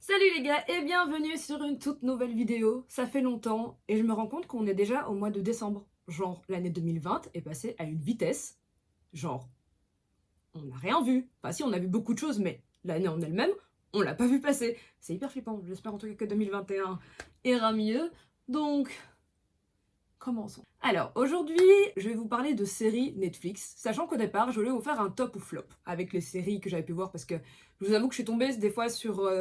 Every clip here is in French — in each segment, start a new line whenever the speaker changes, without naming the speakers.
Salut les gars et bienvenue sur une toute nouvelle vidéo. Ça fait longtemps et je me rends compte qu'on est déjà au mois de décembre. Genre l'année 2020 est passée à une vitesse. Genre on n'a rien vu. Enfin si, on a vu beaucoup de choses mais l'année en elle-même, on l'a pas vu passer. C'est hyper flippant. J'espère en tout cas que 2021 ira mieux. Donc commençons. Alors aujourd'hui, je vais vous parler de séries Netflix, sachant qu'au départ, je voulais vous faire un top ou flop avec les séries que j'avais pu voir parce que je vous avoue que je suis tombée des fois sur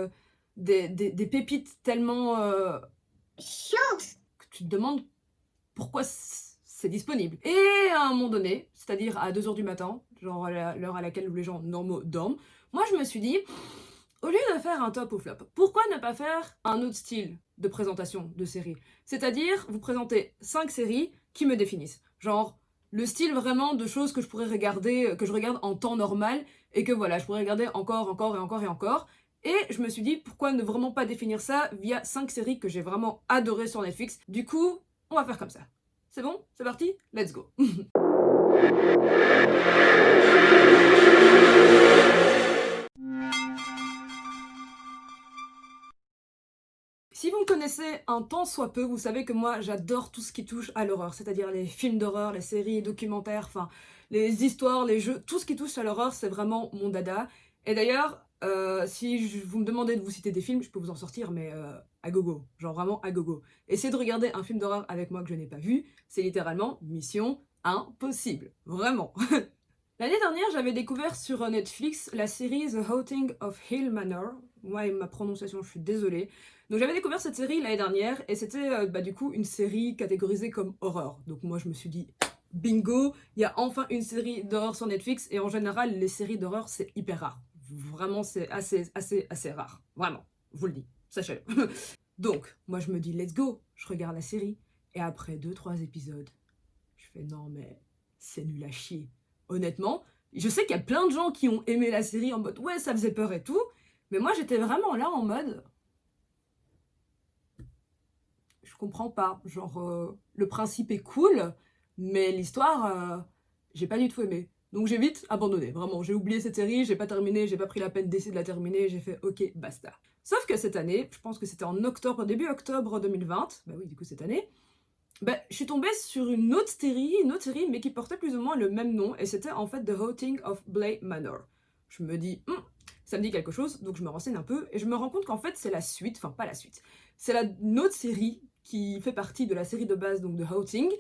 des pépites tellement chiantes que tu te demandes pourquoi c'est disponible. Et à un moment donné, c'est-à-dire à 2 h du matin, genre à l'heure à laquelle les gens normaux dorment, moi je me suis dit, au lieu de faire un top ou flop, pourquoi ne pas faire un autre style de présentation de série? C'est-à-dire, vous présenter 5 séries qui me définissent. Genre, le style vraiment de choses que je pourrais regarder, que je regarde en temps normal, et que voilà, je pourrais regarder encore, encore et encore et encore. Et je me suis dit, pourquoi ne vraiment pas définir ça via 5 séries que j'ai vraiment adorées sur Netflix? Du coup, on va faire comme ça. C'est bon? C'est parti? Let's go! Si vous me connaissez un tant soit peu, vous savez que moi j'adore tout ce qui touche à l'horreur, c'est-à-dire les films d'horreur, les séries, les documentaires, enfin les histoires, les jeux, tout ce qui touche à l'horreur, c'est vraiment mon dada. Et d'ailleurs, si vous me demandez de vous citer des films, je peux vous en sortir, mais à gogo, genre vraiment à gogo. Essayez de regarder un film d'horreur avec moi que je n'ai pas vu, c'est littéralement mission impossible, vraiment. L'année dernière, j'avais découvert sur Netflix la série The Haunting of Hill Manor. Moi et ma prononciation, je suis désolée. Donc j'avais découvert cette série l'année dernière et c'était du coup une série catégorisée comme horreur. Donc moi je me suis dit bingo, il y a enfin une série d'horreur sur Netflix et en général les séries d'horreur c'est hyper rare. Vraiment c'est assez rare. Vraiment, je vous le dis, sachez-le. Donc moi je me dis let's go, je regarde la série et après 2 3 épisodes, je fais non mais c'est nul à chier. Honnêtement, je sais qu'il y a plein de gens qui ont aimé la série en mode ouais ça faisait peur et tout, mais moi j'étais vraiment là en mode je comprends pas. Genre le principe est cool, mais l'histoire j'ai pas du tout aimé. Donc j'ai vite abandonné, vraiment. J'ai oublié cette série, j'ai pas terminé, j'ai pas pris la peine d'essayer de la terminer, j'ai fait ok, basta. Sauf que cette année, je pense que c'était en octobre, début octobre 2020, bah oui, du coup cette année, bah, je suis tombée sur une autre série, mais qui portait plus ou moins le même nom, et c'était en fait The Haunting of Bly Manor. Je me dis, ça me dit quelque chose, donc je me renseigne un peu, et je me rends compte qu'en fait c'est la suite, enfin pas la suite, c'est une autre série qui fait partie de la série de base, donc de Haunting,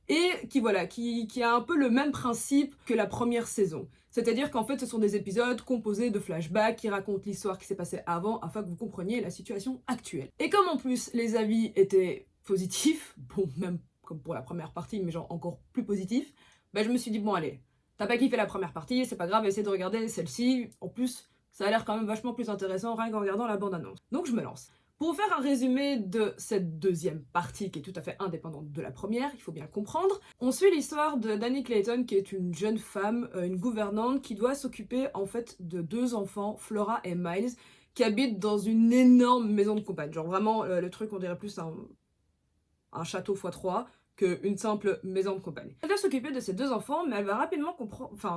et qui voilà, qui a un peu le même principe que la première saison. C'est-à-dire qu'en fait ce sont des épisodes composés de flashbacks qui racontent l'histoire qui s'est passée avant afin que vous compreniez la situation actuelle. Et comme en plus les avis étaient positifs, bon même comme pour la première partie mais genre encore plus positifs, bah je me suis dit bon allez, t'as pas kiffé la première partie, c'est pas grave, essaie de regarder celle-ci, en plus ça a l'air quand même vachement plus intéressant rien qu'en regardant la bande-annonce. Donc je me lance. Pour vous faire un résumé de cette deuxième partie qui est tout à fait indépendante de la première, il faut bien le comprendre, on suit l'histoire de Dani Clayton qui est une jeune femme, une gouvernante qui doit s'occuper en fait de 2 enfants, Flora et Miles, qui habitent dans une énorme maison de campagne. Genre vraiment le truc on dirait plus un château x3 qu'une simple maison de campagne. Elle doit s'occuper de ses 2 enfants, mais elle va rapidement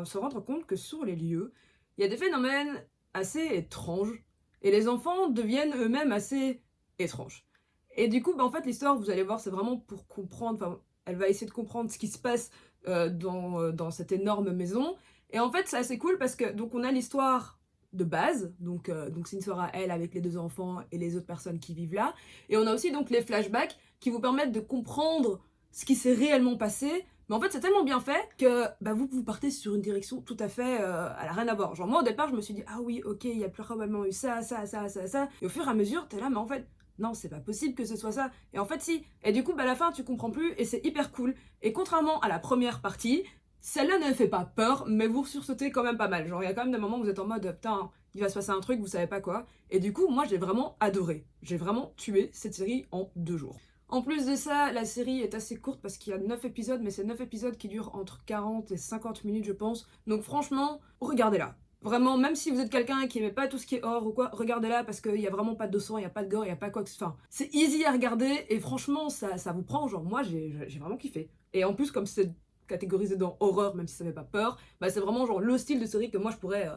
se rendre compte que sur les lieux, il y a des phénomènes assez étranges, et les enfants deviennent eux-mêmes assez étranges. Et du coup, en fait, l'histoire, vous allez voir, c'est vraiment pour comprendre, enfin, elle va essayer de comprendre ce qui se passe dans cette énorme maison. Et en fait, c'est assez cool parce que, donc, on a l'histoire de base, donc c'est une histoire à elle avec les 2 enfants et les autres personnes qui vivent là. Et on a aussi donc les flashbacks qui vous permettent de comprendre ce qui s'est réellement passé. Mais en fait, c'est tellement bien fait que vous partez sur une direction tout à fait... elle a rien à voir. Genre, moi, au départ, je me suis dit, ah oui, ok, il y a probablement eu ça, ça, ça, ça, ça. Et au fur et à mesure, t'es là, mais en fait, non, c'est pas possible que ce soit ça. Et en fait, si. Et du coup, à la fin, tu comprends plus et c'est hyper cool. Et contrairement à la première partie, celle-là ne fait pas peur, mais vous sursautez quand même pas mal. Genre, il y a quand même des moments où vous êtes en mode, putain, il va se passer un truc, vous savez pas quoi. Et du coup, moi, j'ai vraiment adoré. J'ai vraiment tué cette série en 2 jours. En plus de ça, la série est assez courte parce qu'il y a 9 épisodes, mais c'est 9 épisodes qui durent entre 40 et 50 minutes, je pense. Donc franchement, regardez-la. Vraiment, même si vous êtes quelqu'un qui aimait pas tout ce qui est horreur ou quoi, regardez-la parce qu'il y a vraiment pas de sang, il y a pas de gore, il y a pas quoi que ce soit. Enfin, c'est easy à regarder et franchement, ça vous prend. Genre, moi, j'ai vraiment kiffé. Et en plus, comme c'est catégorisé dans horreur, même si ça fait pas peur, bah c'est vraiment genre le style de série que moi je pourrais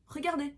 regarder.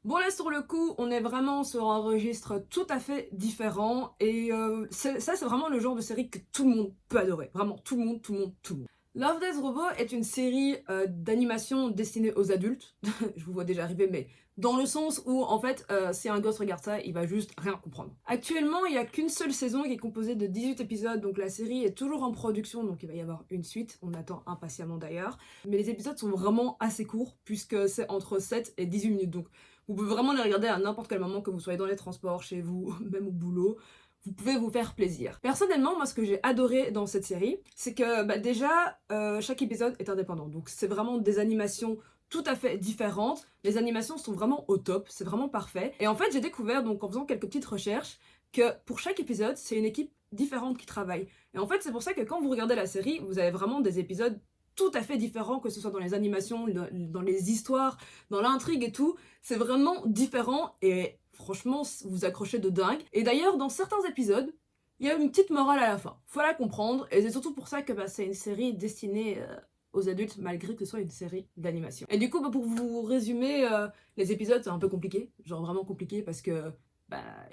Bon là sur le coup, on est vraiment sur un registre tout à fait différent et ça c'est vraiment le genre de série que tout le monde peut adorer. Vraiment tout le monde, tout le monde, tout le monde. Love, Death Robot est une série d'animation destinée aux adultes. Je vous vois déjà arriver, mais dans le sens où en fait si un gosse regarde ça, il va juste rien comprendre. Actuellement, il n'y a qu'une seule saison qui est composée de 18 épisodes, donc la série est toujours en production, donc il va y avoir une suite, on attend impatiemment d'ailleurs. Mais les épisodes sont vraiment assez courts, puisque c'est entre 7 et 18 minutes, donc vous pouvez vraiment les regarder à n'importe quel moment, que vous soyez dans les transports, chez vous, même au boulot. Vous pouvez vous faire plaisir. Personnellement, moi, ce que j'ai adoré dans cette série, c'est que déjà, chaque épisode est indépendant. Donc, c'est vraiment des animations tout à fait différentes. Les animations sont vraiment au top, c'est vraiment parfait. Et en fait, j'ai découvert, donc en faisant quelques petites recherches, que pour chaque épisode, c'est une équipe différente qui travaille. Et en fait, c'est pour ça que quand vous regardez la série, vous avez vraiment des épisodes tout à fait différents, que ce soit dans les animations, dans les histoires, dans l'intrigue et tout. C'est vraiment différent et franchement, vous accrochez de dingue. Et d'ailleurs, dans certains épisodes, il y a une petite morale à la fin. Faut la comprendre, et c'est surtout pour ça que c'est une série destinée aux adultes, malgré que ce soit une série d'animation. Et du coup, pour vous résumer, les épisodes, c'est un peu compliqué, genre vraiment compliqué, parce que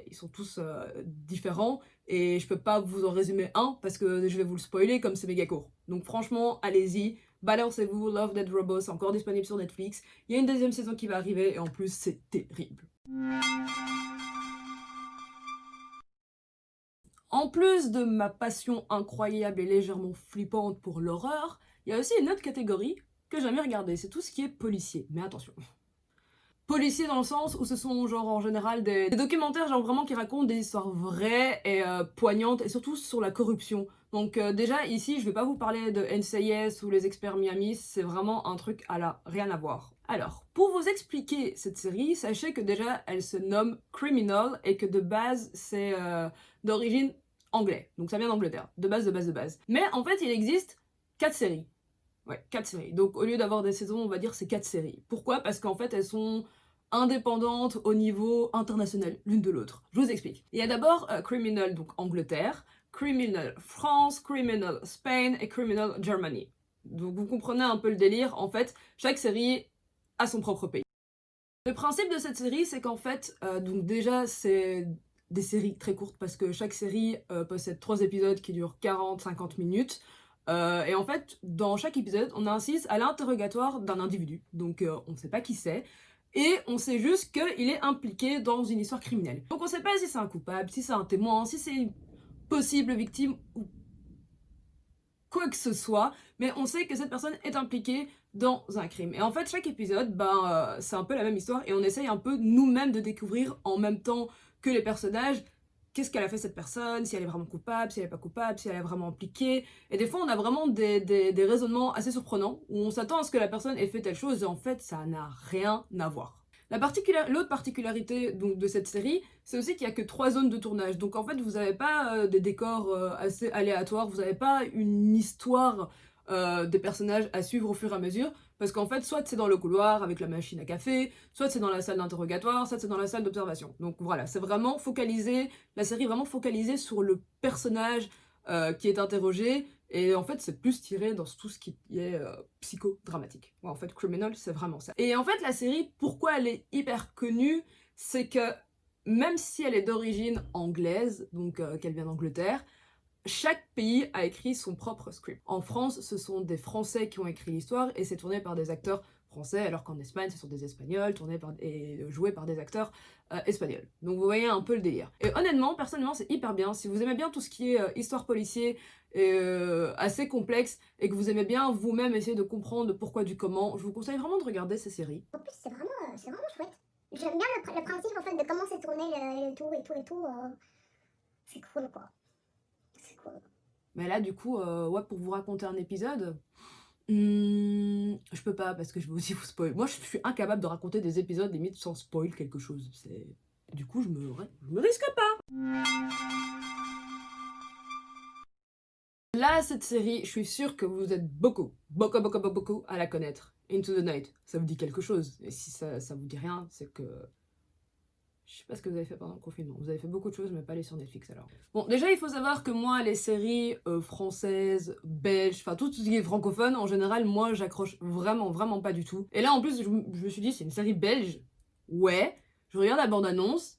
ils sont tous différents, et je peux pas vous en résumer un, parce que je vais vous le spoiler comme c'est méga court. Donc franchement, allez-y, balancez-vous, Love, Death Robot, c'est encore disponible sur Netflix, il y a une deuxième saison qui va arriver, et en plus, c'est terrible. En plus de ma passion incroyable et légèrement flippante pour l'horreur, il y a aussi une autre catégorie que j'aime bien regarder, c'est tout ce qui est policier. Mais attention, policier dans le sens où ce sont genre en général des documentaires genre vraiment qui racontent des histoires vraies et poignantes, et surtout sur la corruption. Donc déjà ici je vais pas vous parler de NCIS ou les experts Miami, c'est vraiment un truc à la rien à voir. Alors, pour vous expliquer cette série, sachez que déjà elle se nomme Criminal et que de base c'est d'origine anglais, donc ça vient d'Angleterre, de base, de base, de base. Mais en fait il existe 4 séries. Ouais, 4 séries. Donc au lieu d'avoir des saisons, on va dire c'est 4 séries. Pourquoi? Parce qu'en fait elles sont indépendantes au niveau international l'une de l'autre. Je vous explique. Il y a d'abord Criminal, donc Angleterre, Criminal France, Criminal Spain et Criminal Germany. Donc vous comprenez un peu le délire, en fait, chaque série a son propre pays. Le principe de cette série, c'est qu'en fait, donc déjà c'est des séries très courtes parce que chaque série possède 3 épisodes qui durent 40-50 minutes. Et en fait, dans chaque épisode, on assiste à l'interrogatoire d'un individu. Donc on ne sait pas qui c'est. Et on sait juste qu'il est impliqué dans une histoire criminelle. Donc on ne sait pas si c'est un coupable, si c'est un témoin, si c'est une possible victime ou quoi que ce soit, mais on sait que cette personne est impliquée dans un crime. Et en fait, chaque épisode, c'est un peu la même histoire, et on essaye un peu nous-mêmes de découvrir en même temps que les personnages qu'est-ce qu'elle a fait cette personne, si elle est vraiment coupable, si elle est pas coupable, si elle est vraiment impliquée. Et des fois, on a vraiment des raisonnements assez surprenants, où on s'attend à ce que la personne ait fait telle chose, et en fait, ça n'a rien à voir. L'autre particularité donc, de cette série, c'est aussi qu'il n'y a que 3 zones de tournage. Donc en fait, vous n'avez pas des décors assez aléatoires, vous n'avez pas une histoire des personnages à suivre au fur et à mesure, parce qu'en fait, soit c'est dans le couloir avec la machine à café, soit c'est dans la salle d'interrogatoire, soit c'est dans la salle d'observation. Donc voilà, c'est vraiment focalisé, la série est vraiment focalisée sur le personnage qui est interrogé, et en fait, c'est plus tiré dans tout ce qui est psychodramatique. Ouais, en fait, Criminal, c'est vraiment ça. Et en fait, la série, pourquoi elle est hyper connue, c'est que même si elle est d'origine anglaise, donc qu'elle vient d'Angleterre, chaque pays a écrit son propre script. En France, ce sont des Français qui ont écrit l'histoire et c'est tourné par des acteurs français, alors qu'en Espagne, ce sont des Espagnols et joués par des acteurs espagnols. Donc vous voyez un peu le délire. Et honnêtement, personnellement, c'est hyper bien. Si vous aimez bien tout ce qui est histoire policier et assez complexe et que vous aimez bien vous-même essayer de comprendre le pourquoi du comment, je vous conseille vraiment de regarder ces séries.
En plus, c'est vraiment chouette. J'aime bien le principe en fait de comment c'est tourné le tout et tout. C'est cool quoi. C'est cool.
Mais là, du coup, ouais, pour vous raconter un épisode, je peux pas parce que je vais aussi vous spoil. Moi, je suis incapable de raconter des épisodes limite sans spoil quelque chose. Du coup, je me risque pas. Là, cette série, je suis sûre que vous êtes beaucoup à la connaître. Into the Night, ça vous dit quelque chose. Et si ça vous dit rien, c'est que je sais pas ce que vous avez fait pendant le confinement. Vous avez fait beaucoup de choses, mais pas aller sur Netflix alors. Bon, déjà, il faut savoir que moi, les séries françaises, belges, enfin tout ce qui est francophone, en général, moi, j'accroche vraiment pas du tout. Et là, en plus, je me suis dit, c'est une série belge. Ouais, Je regarde la bande-annonce,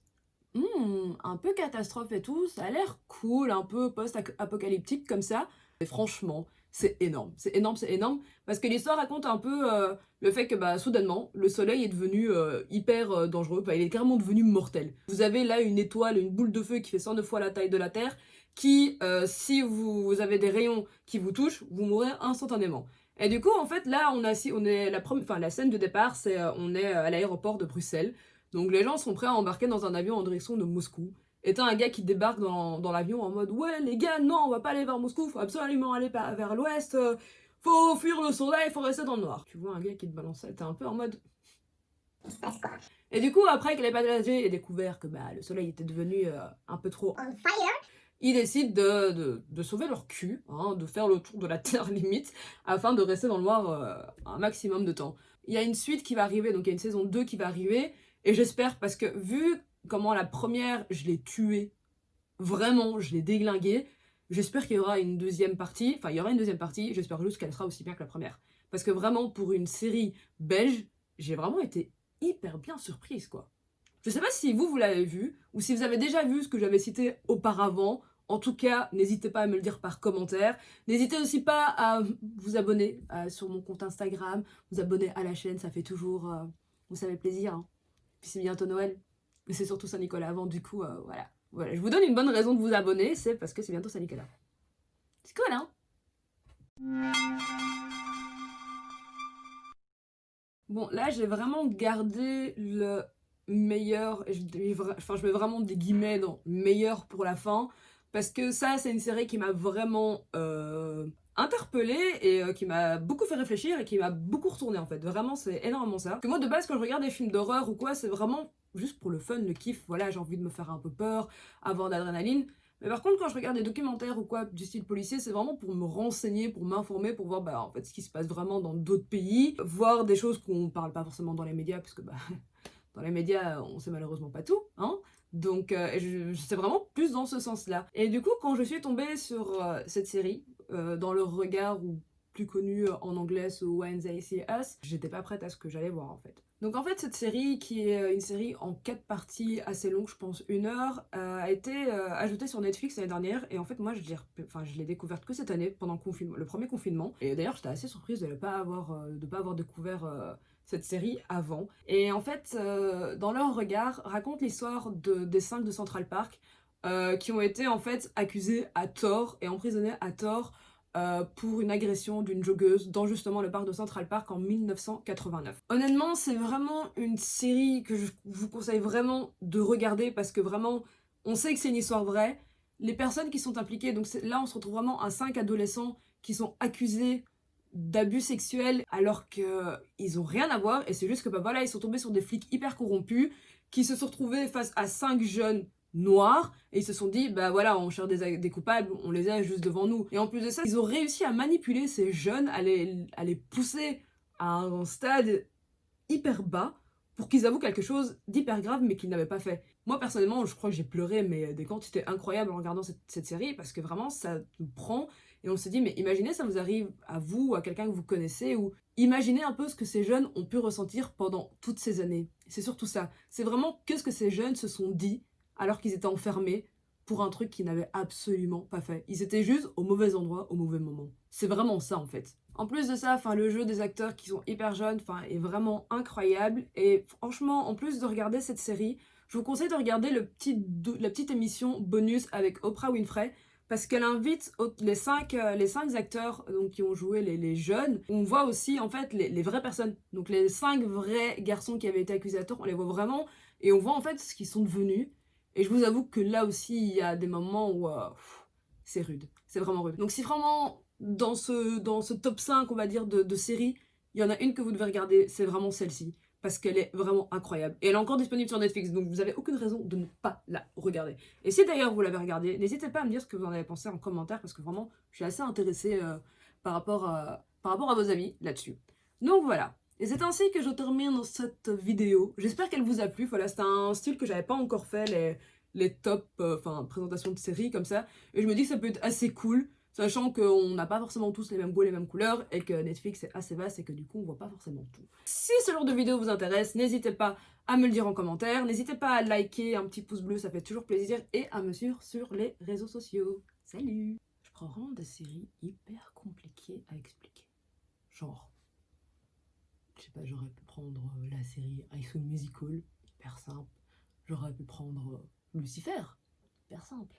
un peu catastrophe et tout, ça a l'air cool, un peu post-apocalyptique comme ça. Et franchement, c'est énorme, c'est énorme, c'est énorme, parce que l'histoire raconte un peu le fait que soudainement, le soleil est devenu hyper dangereux, il est carrément devenu mortel. Vous avez là une étoile, une boule de feu qui fait 109 fois la taille de la Terre, qui, si vous avez des rayons qui vous touchent, vous mourrez instantanément. Et du coup, en fait, là, on est la scène de départ, c'est on est à l'aéroport de Bruxelles. Donc les gens sont prêts à embarquer dans un avion en direction de Moscou. Et t'as un gars qui débarque dans l'avion en mode ouais les gars non on va pas aller vers Moscou, faut absolument aller vers l'ouest, faut fuir le soleil, faut rester dans le noir. Tu vois un gars qui te balance ça, t'es un peu en mode... Et du coup après que les passagers aient découvert que le soleil était devenu un peu trop
On fire.
ils décident de sauver leur cul, hein, de faire le tour de la Terre limite, afin de rester dans le noir un maximum de temps. Il y a une suite qui va arriver, donc il y a une saison 2 qui va arriver, et j'espère, parce que vu comment la première, je l'ai tuée, vraiment, je l'ai déglinguée, j'espère qu'il y aura une deuxième partie, enfin il y aura une deuxième partie, j'espère juste qu'elle sera aussi bien que la première. Parce que vraiment, pour une série belge, j'ai vraiment été hyper bien surprise, quoi. Je sais pas si vous l'avez vu, ou si vous avez déjà vu ce que j'avais cité auparavant. En tout cas, n'hésitez pas à me le dire par commentaire. N'hésitez aussi pas à vous abonner sur mon compte Instagram, vous abonner à la chaîne, ça fait toujours, vous savez, plaisir. Hein. Puis c'est bientôt Noël, mais c'est surtout Saint-Nicolas avant, du coup, voilà. Voilà, je vous donne une bonne raison de vous abonner, c'est parce que c'est bientôt Saint-Nicolas. C'est cool, hein? Bon, là, j'ai vraiment gardé le meilleur, je mets vraiment des guillemets dans meilleur pour la fin, parce que ça, c'est une série qui m'a vraiment interpellée et qui m'a beaucoup fait réfléchir et qui m'a beaucoup retourné en fait. Vraiment, c'est énormément ça. Parce que moi, de base, quand je regarde des films d'horreur ou quoi, c'est vraiment juste pour le fun, le kiff. Voilà, j'ai envie de me faire un peu peur, avoir de l'adrénaline. Mais par contre, quand je regarde des documentaires ou quoi du style policier, c'est vraiment pour me renseigner, pour m'informer, pour voir en fait ce qui se passe vraiment dans d'autres pays, voir des choses qu'on parle pas forcément dans les médias, parce que dans les médias, on sait malheureusement pas tout, hein. Donc, c'est vraiment plus dans ce sens-là. Et du coup, quand je suis tombée sur cette série, dans le regard, ou plus connu en anglais sous When They See Us, j'étais pas prête à ce que j'allais voir en fait. Donc en fait, cette série, qui est une série en 4 parties assez longue, je pense 1 heure, a été ajoutée sur Netflix l'année dernière. Et en fait, moi, je l'ai découverte que cette année, pendant le premier confinement. Et d'ailleurs, j'étais assez surprise de ne pas avoir découvert cette série avant. Et en fait, dans leur regard, raconte l'histoire des 5 de Central Park qui ont été en fait accusés à tort et emprisonnés à tort pour une agression d'une joggeuse dans justement le parc de Central Park en 1989. Honnêtement, c'est vraiment une série que je vous conseille vraiment de regarder, parce que vraiment, on sait que c'est une histoire vraie. Les personnes qui sont impliquées, donc là on se retrouve vraiment à 5 adolescents qui sont accusés d'abus sexuels alors qu'ils ont rien à voir, et c'est juste que voilà, ils sont tombés sur des flics hyper corrompus qui se sont retrouvés face à 5 jeunes noirs, et ils se sont dit voilà, on cherche des coupables, on les a juste devant nous. Et en plus de ça, ils ont réussi à manipuler ces jeunes, à les pousser à un stade hyper bas pour qu'ils avouent quelque chose d'hyper grave mais qu'ils n'avaient pas fait. Moi personnellement, je crois que j'ai pleuré mais des quantités incroyables en regardant cette série, parce que vraiment ça nous prend et on se dit mais imaginez ça vous arrive à vous ou à quelqu'un que vous connaissez, ou imaginez un peu ce que ces jeunes ont pu ressentir pendant toutes ces années. C'est surtout ça, c'est vraiment qu'est-ce que ces jeunes se sont dit alors qu'ils étaient enfermés pour un truc qu'ils n'avaient absolument pas fait. Ils étaient juste au mauvais endroit, au mauvais moment. C'est vraiment ça en fait. En plus de ça, le jeu des acteurs qui sont hyper jeunes est vraiment incroyable. Et franchement, en plus de regarder cette série, je vous conseille de regarder la petite émission bonus avec Oprah Winfrey, parce qu'elle invite les cinq acteurs donc, qui ont joué les jeunes. On voit aussi en fait les vraies personnes. Donc les 5 vrais garçons qui avaient été accusés à tort, on les voit vraiment. Et on voit en fait ce qu'ils sont devenus. Et je vous avoue que là aussi, il y a des moments où c'est rude. C'est vraiment rude. Donc si vraiment, dans ce top 5, on va dire, de séries, il y en a une que vous devez regarder, c'est vraiment celle-ci. Parce qu'elle est vraiment incroyable. Et elle est encore disponible sur Netflix, donc vous n'avez aucune raison de ne pas la regarder. Et si d'ailleurs vous l'avez regardée, n'hésitez pas à me dire ce que vous en avez pensé en commentaire, parce que vraiment, je suis assez intéressée par rapport à vos avis là-dessus. Donc voilà. Et c'est ainsi que je termine cette vidéo. J'espère qu'elle vous a plu. Voilà, c'est un style que j'avais pas encore fait, les top présentations de séries comme ça. Et je me dis que ça peut être assez cool Sachant qu'on n'a pas forcément tous les mêmes goûts, les mêmes couleurs, et que Netflix est assez vaste et que du coup on voit pas forcément tout. Si ce genre de vidéo vous intéresse, n'hésitez pas à me le dire en commentaire, n'hésitez pas à liker, un petit pouce bleu, ça fait toujours plaisir, et à me suivre sur les réseaux sociaux. Salut! Je prends vraiment des séries hyper compliquées à expliquer. Genre, je sais pas, j'aurais pu prendre la série High School Musical, hyper simple. J'aurais pu prendre Lucifer, hyper simple.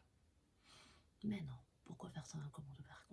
Mais non, pourquoi faire ça? Comment te faire